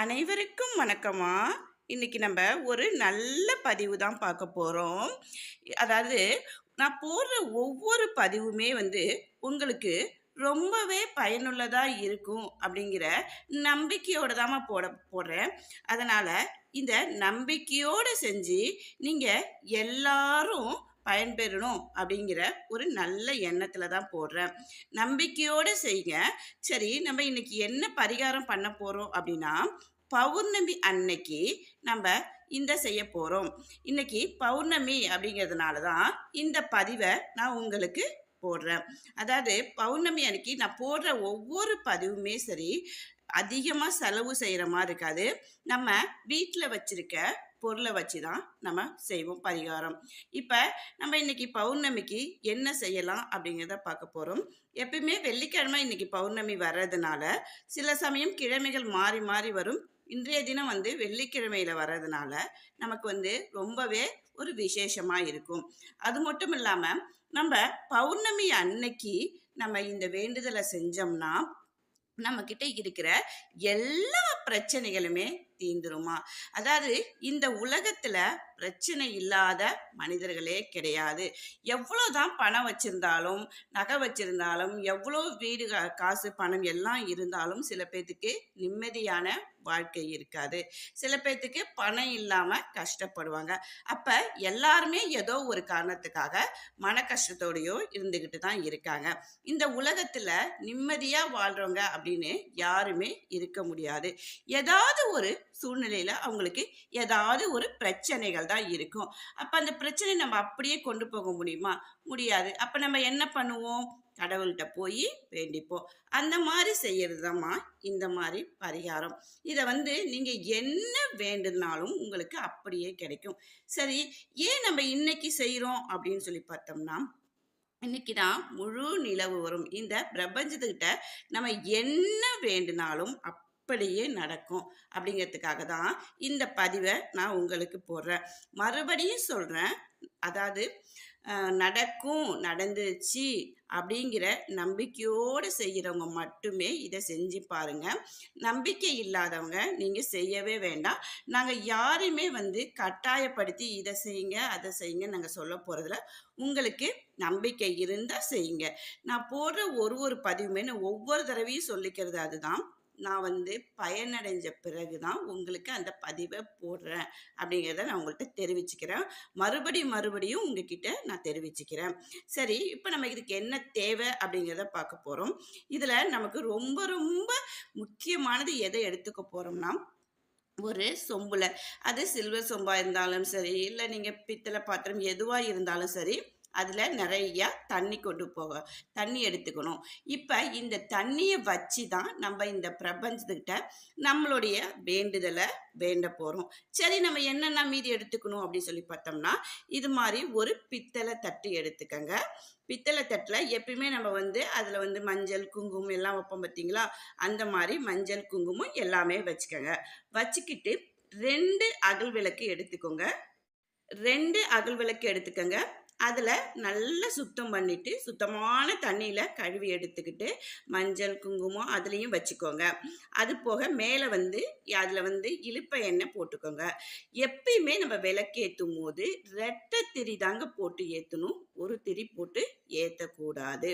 அனைவருக்கும் வணக்கமா. இன்னைக்கு நம்ம ஒரு நல்ல பதிவு தான் பார்க்க போறோம். அதாவது நான் போடுற ஒவ்வொரு பதிவுமே உங்களுக்கு ரொம்பவே பயனுள்ளதா இருக்கும் அப்படிங்கிற நம்பிக்கையோட தாம்மா போடுறேன். அதனால இந்த நம்பிக்கையோட செஞ்சு நீங்க எல்லாரும் பயன்பெறணும் அப்படிங்கிற ஒரு நல்ல எண்ணத்துல தான் போடுறேன். நம்பிக்கையோட செய்யுங்க. சரி, நம்ம இன்னைக்கு என்ன பரிகாரம் பண்ண போறோம் அப்படின்னா, பௌர்ணமி அன்னைக்கு நம்ம இந்த செய்ய போறோம். இன்னைக்கு பௌர்ணமி அப்படிங்கிறதுனால தான் இந்த பதிவை நான் உங்களுக்கு போடுறேன். அதாவது பௌர்ணமி அன்னைக்கு நான் போடுற ஒவ்வொரு பதிவுமே சரி, அதிகமா செலவு செய்யற மாதிரி இருக்காது. நம்ம வீட்ல வச்சிருக்க பொருளை வச்சு தான் நம்ம செய்வோம் பரிகாரம். இப்ப நம்ம இன்னைக்கு பௌர்ணமிக்கு என்ன செய்யலாம் அப்படிங்கிறத பார்க்க போறோம். எப்பயுமே வெள்ளிக்கிழமை இன்னைக்கு பௌர்ணமி வர்றதுனால சில சமயம் கிழமைகள் மாறி மாறி வரும். இன்றைய தினம் வெள்ளிக்கிழமையில வர்றதுனால நமக்கு ரொம்பவே ஒரு விசேஷமா இருக்கும். அது மட்டும் இல்லாம நம்ம பௌர்ணமி அன்னைக்கு நம்ம இந்த வேண்டுதலை செஞ்சோம்னா நம்ம கிட்ட இருக்கிற எல்லா பிரச்சனைகளுமே தீந்துருமா. அதாவது இந்த உலகத்துல பிரச்சனை இல்லாத மனிதர்களே கிடையாது. எவ்வளவுதான் பணம் வச்சிருந்தாலும், நகை வச்சிருந்தாலும், எவ்வளோ வீடு காசு பணம் எல்லாம் இருந்தாலும் சில பேத்துக்கு நிம்மதியான வாழ்க்கை இருக்காது. சில பேத்துக்கு பணம் இல்லாம கஷ்டப்படுவாங்க. அப்ப எல்லாருமே ஏதோ ஒரு காரணத்துக்காக மன கஷ்டத்தோடயோ இருந்துகிட்டு தான் இருக்காங்க. இந்த உலகத்துல நிம்மதியா வாழ்றவங்க அப்படின்னு யாருமே இருக்க முடியாது. ஏதாவது ஒரு சூழ்நிலையில அவங்களுக்கு ஏதாவது ஒரு பிரச்சனைகள் தான் இருக்கும். அப்ப அந்த பிரச்சனை நம்ம அப்படியே கொண்டு போக முடியுமா? முடியாது. அப்ப நம்ம என்ன பண்ணுவோம்? கடவுள்கிட்ட போய் வேண்டிப்போம். அந்த மாதிரி செய்யறதுதாம்மா இந்த மாதிரி பரிகாரம். இதை நீங்க என்ன வேண்டுனாலும் உங்களுக்கு அப்படியே கிடைக்கும். சரி, ஏன் நம்ம இன்னைக்கு செய்யறோம் அப்படின்னு சொல்லி பார்த்தோம்னா, இன்னைக்கு தான் முழு நிலவு வரும். இந்த பிரபஞ்சத்துக்கிட்ட நம்ம என்ன வேண்டுனாலும் அப்படியே நடக்கும் அப்படிங்கிறதுக்காக தான் இந்த பதிவை நான் உங்களுக்கு போடுறேன். மறுபடியும் சொல்றேன். அதாவது நடக்கும், நடந்துச்சு அப்படிங்கிற நம்பிக்கையோடு செய்கிறவங்க மட்டுமே இதை செஞ்சு பாருங்க. நம்பிக்கை இல்லாதவங்க நீங்க செய்யவே வேண்டாம். நாங்க யாரையுமே கட்டாயப்படுத்தி இதை செய்யுங்க அதை செய்யுங்க நாங்க சொல்ல போறதுல, உங்களுக்கு நம்பிக்கை இருந்தா செய்யுங்க. நான் போடுற ஒரு ஒரு பதிவுமே நான் ஒவ்வொரு தடவையும் சொல்லிக்கிறது அதுதான். நான் பயனடைஞ்ச பிறகுதான் உங்களுக்கு அந்த பதிவை போடுறேன் அப்படிங்கிறத நான் உங்கள்கிட்ட தெரிவிச்சுக்கிறேன். மறுபடியும் உங்ககிட்ட நான் தெரிவிச்சுக்கிறேன். சரி, இப்போ நம்ம இதுக்கு என்ன தேவை அப்படிங்கிறத பார்க்க போறோம். இதுல நமக்கு ரொம்ப ரொம்ப முக்கியமானது எதை எடுத்துக்க போறோம்னா, ஒரு சொம்புல, அது சில்வர் சொம்பா இருந்தாலும் சரி, இல்லை நீங்க பித்தளை பாத்திரம் எதுவா இருந்தாலும் சரி, அதுல நிறைய தண்ணி எடுத்துக்கணும். இப்ப இந்த தண்ணியை வச்சு தான் நம்ம இந்த பிரபஞ்சத்துக்கிட்ட நம்மளுடைய வேண்டுதலை வேண்ட போறோம். சரி, நம்ம என்னென்ன மீதி எடுத்துக்கணும் அப்படின்னு சொல்லி பார்த்தோம்னா, இது மாதிரி ஒரு பித்தளை தட்டு எடுத்துக்கங்க. பித்தளை தட்டுல எப்பயுமே நம்ம அதுல மஞ்சள் குங்குமம் எல்லாம் வைப்போம் பார்த்தீங்களா, அந்த மாதிரி மஞ்சள் குங்குமம் எல்லாமே வச்சுக்கோங்க. வச்சுக்கிட்டு 2 அகல் விளக்கு எடுத்துக்கோங்க. 2 அகல் விளக்கு எடுத்துக்கங்க. அதில் நல்லா சுத்தம் பண்ணிட்டு, சுத்தமான தண்ணியில் கழுவி எடுத்துக்கிட்டு, மஞ்சள் குங்குமம் அதுலேயும் வச்சுக்கோங்க. அது போக மேலே அதில் இலுப்பை எண்ணெய் போட்டுக்கோங்க. எப்பயுமே நம்ம விளக்கேற்றும் போது 2 திரி தாங்க போட்டு ஏற்றணும். ஒரு திரி போட்டு ஏற்றக்கூடாது.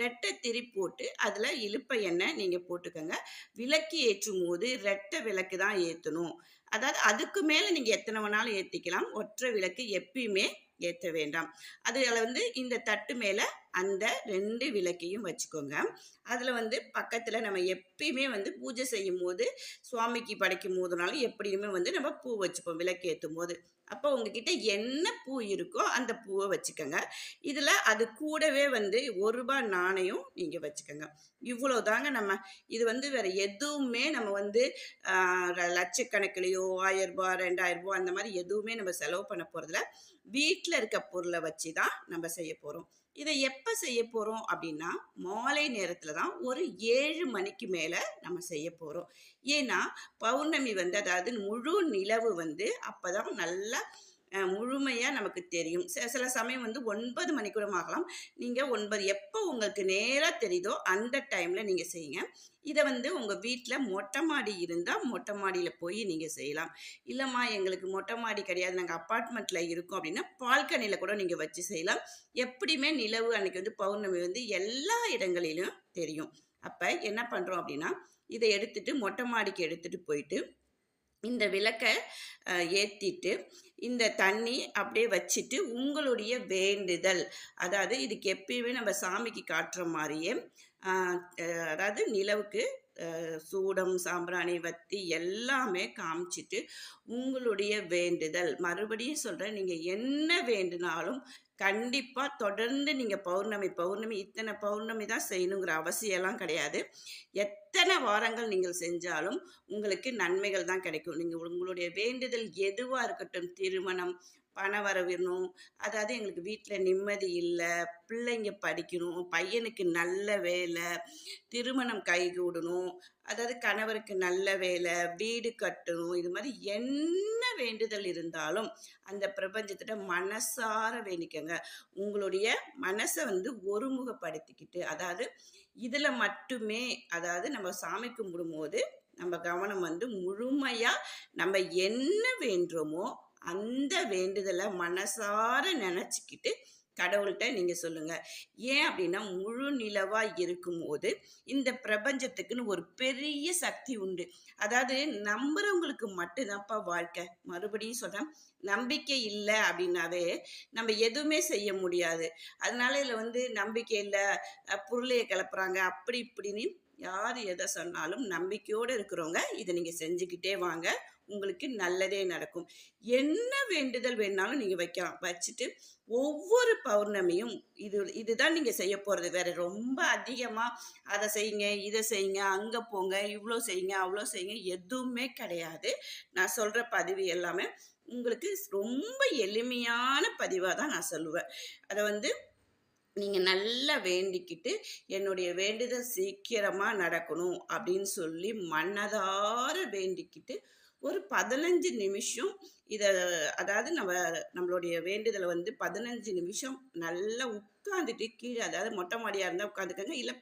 2 திரி போட்டு அதில் இலுப்பை எண்ணெய் நீங்கள் போட்டுக்கோங்க. விளக்கு ஏற்றும் போது 2 விளக்கு தான் ஏற்றணும். அதாவது அதுக்கு மேலே நீங்கள் எத்தனை வேணாலும் ஏற்றிக்கலாம். ஒற்றை விளக்கு எப்பயுமே ஏற்ற வேண்டாம். அதில் இந்த தட்டு மேலே அந்த 2 விளக்கையும் வச்சுக்கோங்க. அதில் பக்கத்தில் நம்ம எப்பயுமே பூஜை செய்யும் போது, சுவாமிக்கு படைக்கும் போதுனாலும் எப்படியுமே நம்ம பூ வச்சுப்போம் விளக்கு ஏற்றும் போது. அப்போ உங்ககிட்ட என்ன பூ இருக்கோ அந்த பூவை வச்சுக்கோங்க. இதில் அது கூடவே ₹1 நாணயம் நீங்கள் வச்சுக்கோங்க. இவ்வளோதாங்க. நம்ம இது வேற எதுவுமே நம்ம லட்சக்கணக்கிலையோ ₹1000 ₹2000 அந்த மாதிரி எதுவுமே நம்ம செலவு பண்ண போகிறதில்ல. வீட்டில் இருக்க பொருளை வச்சு தான் நம்ம செய்ய போகிறோம். இதை எப்போ செய்ய போகிறோம் அப்படின்னா, மாலை நேரத்தில் தான் ஒரு 7 மணிக்கு மேலே நம்ம செய்ய போகிறோம். ஏன்னா பௌர்ணமி அதாவது முழு நிலவு அப்போ தான் நல்லா முழுமையாக நமக்கு தெரியும். சில சமயம் வந்து 9 மணி கூட ஆகலாம். நீங்கள் 9 எப்போ உங்களுக்கு நேராக தெரியுதோ அந்த டைமில் நீங்கள் செய்யுங்க. இதை வந்து உங்கள் வீட்டில் மொட்டை மாடி இருந்தால் மொட்டை மாடியில் போய் நீங்கள் செய்யலாம். இல்லைம்மா எங்களுக்கு மொட்டை மாடி கிடையாது, நாங்கள் அப்பார்ட்மெண்ட்டில் இருக்கோம் அப்படின்னா பால்கனியில் கூட நீங்கள் வச்சு செய்யலாம். எப்படியுமே நிலவு அன்னைக்கு வந்து பௌர்ணமி வந்து எல்லா இடங்களிலும் தெரியும். அப்போ என்ன பண்ணுறோம் அப்படின்னா, இதை எடுத்துட்டு மொட்டை மாடிக்கு எடுத்துகிட்டு போயிட்டு இந்த விளக்க ஏற்றிட்டு இந்த தண்ணி அப்படியே வச்சுட்டு உங்களுடைய வேண்டுதல், அதாவது இதுக்கு எப்பயுமே நம்ம சாமிக்கு காட்டுற மாதிரியே அதாவது நிலவுக்கு சூடம் சாம்பிராணி வத்தி எல்லாமே காமிச்சிட்டு உங்களுடைய வேண்டுதல், மறுபடியும் சொல்கிறேன், நீங்கள் என்ன வேண்டுனாலும் கண்டிப்பாக தொடர்ந்து நீங்கள் பௌர்ணமி இத்தனை பௌர்ணமி தான் செய்யணுங்கிற அவசியம்லாம் கிடையாது. எத்தனை வாரங்கள் நீங்கள் செஞ்சாலும் உங்களுக்கு நன்மைகள் தான் கிடைக்கும். நீங்கள் உங்களுடைய வேண்டுதல் எதுவாக இருக்கட்டும், திருமணம், பணவரவு வேணும், அதாவது எங்களுக்கு வீட்டில் நிம்மதி இல்லை, பிள்ளைங்க படிக்கணும், பையனுக்கு நல்ல வேலை, திருமணம் கைகூடணும், அதாவது கணவருக்கு நல்ல வேலை, வீடு கட்டணும், இது மாதிரி என்ன வேண்டுதல் இருந்தாலும் அந்த பிரபஞ்சத்திட்ட மனசார வேண்டிக்கங்க. உங்களுடைய மனசை வந்து ஒருமுகப்படுத்திக்கிட்டு, அதாவது இதில் மட்டுமே, அதாவது நம்ம சாமி கும்பிடும்போது நம்ம கவனம் வந்து முழுமையாக நம்ம என்ன வேண்டுமோ அந்த வேண்டுதலை மனசார நினச்சிக்கிட்டு கடவுள்கிட்ட நீங்கள் சொல்லுங்கள். ஏன் அப்படின்னா, முழு நிலவாக இருக்கும்போது இந்த பிரபஞ்சத்துக்குன்னு ஒரு பெரிய சக்தி உண்டு. அதாவது நம்புறவங்களுக்கு மட்டும்தான்ப்பா வாழ்க்கை. மறுபடியும் சொல்கிறேன், நம்பிக்கை இல்லை அப்படின்னாவே நம்ம எதுவுமே செய்ய முடியாது. அதனால இதில் வந்து நம்பிக்கை இல்லை, பொருளையை கிளப்புறாங்க அப்படி இப்படின்னு யார் எதை சொன்னாலும் நம்பிக்கையோடு இருக்கிறவங்க இதை நீங்கள் செஞ்சுக்கிட்டே வாங்க. உங்களுக்கு நல்லதே நடக்கும். என்ன வேண்டுதல் வேணாலும் நீங்கள் வைக்கலாம். வச்சுட்டு ஒவ்வொரு பௌர்ணமியும் இதுதான் நீங்கள் செய்ய போகிறது. வேற ரொம்ப அதிகமாக அதை செய்யுங்க, இதை செய்யுங்க, அங்கே போங்க, இவ்வளோ செய்யுங்க, அவ்வளோ செய்யுங்க எதுவுமே கிடையாது. நான் சொல்கிற பதிவு எல்லாமே உங்களுக்கு ரொம்ப எளிமையான பதிவாக தான் நான் சொல்லுவேன். அதை வந்து நீங்கள் நல்லா வேண்டிக்கிட்டு என்னுடைய வேண்டுதல் சீக்கிரமாக நடக்கணும் அப்படின்னு சொல்லி மனதார வேண்டிக்கிட்டு ஒரு 15 நிமிஷம் இதை, அதாவது நம்மளுடைய வேண்டுதலை வந்து 15 நிமிஷம் நல்லா உட்காந்துட்டு கீழே, அதாவது மொட்டை மாடியாக இருந்தால் உட்காந்துக்கங்க, இல்லை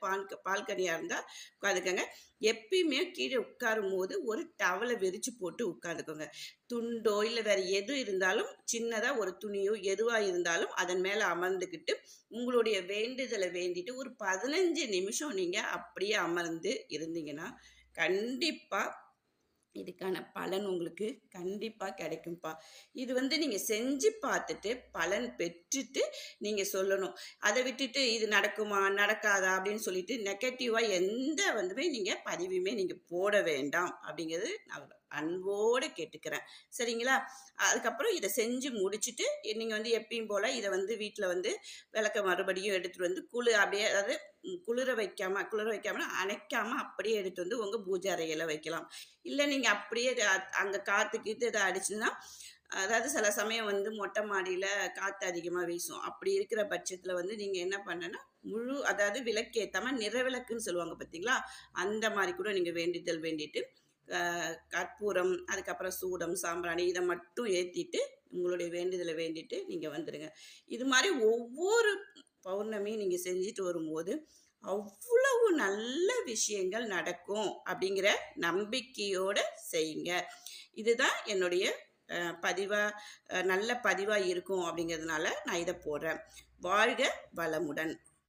பால்கனியாக இருந்தால் உட்காந்துக்கங்க. எப்பயுமே கீழே உட்காரும் போது ஒரு டவலை விரித்து போட்டு உட்காந்துக்கோங்க. துண்டோ இல்லை வேறு எது இருந்தாலும் சின்னதாக ஒரு துணியோ எதுவாக இருந்தாலும் அதன் மேலே அமர்ந்துக்கிட்டு உங்களுடைய வேண்டுதலை வேண்டிட்டு ஒரு 15 நிமிஷம் நீங்கள் அப்படியே அமர்ந்து இருந்தீங்கன்னா கண்டிப்பாக இதுக்கான பலன் உங்களுக்கு கண்டிப்பாக கிடைக்கும்ப்பா. இது வந்து நீங்கள் செஞ்சு பார்த்துட்டு பலன் பெற்றுட்டு நீங்கள் சொல்லணும். அதை விட்டுட்டு இது நடக்குமா நடக்காதா அப்படின்னு சொல்லிட்டு நெகட்டிவாக எந்த வந்துமே நீங்கள் பதிவுமே நீங்கள் போட வேண்டாம் அப்படிங்கிறது நான் அன்போடு கேட்டுக்கிறேன். சரிங்களா? அதுக்கப்புறம் இதை செஞ்சு முடிச்சுட்டு நீங்கள் வந்து எப்பயும் போல் இதை வந்து வீட்டில் வந்து விளக்க மறுபடியும் எடுத்துகிட்டு வந்து அப்படியே, அதாவது குளிர வைக்காமல் அணைக்காமல் அப்படியே எடுத்து வந்து உங்கள் பூஜை அறையில் வைக்கலாம். இல்லை நீங்கள் அப்படியே அங்கே காற்று இதை அடிச்சுன்னா, அதாவது சில சமயம் வந்து மொட்டை மாடியில் காற்று அதிகமாக வீசும். அப்படி இருக்கிற பட்சத்தில் வந்து நீங்கள் என்ன பண்ணனா, அதாவது விளக்கேற்றாமல் நிறவிளக்குன்னு சொல்லுவாங்க பார்த்தீங்களா, அந்த மாதிரி கூட நீங்கள் வேண்டிட்டு கற்பூரம், அதுக்கப்புறம் சூடம் சாம்பிராணி இதை மட்டும் ஏற்றிட்டு உங்களுடைய வேண்டுதலை வேண்டிட்டு நீங்கள் வந்துடுங்க. இது மாதிரி ஒவ்வொரு பௌர்ணமியும் நீங்கள் செஞ்சுட்டு வரும்போது அவ்வளவு நல்ல விஷயங்கள் நடக்கும் அப்படிங்கிற நம்பிக்கையோடு செய்யுங்க. இதுதான் என்னுடைய நல்ல பதிவாக இருக்கும் அப்படிங்கிறதுனால நான் இதை போடுறேன். வாழ்க வளமுடன்.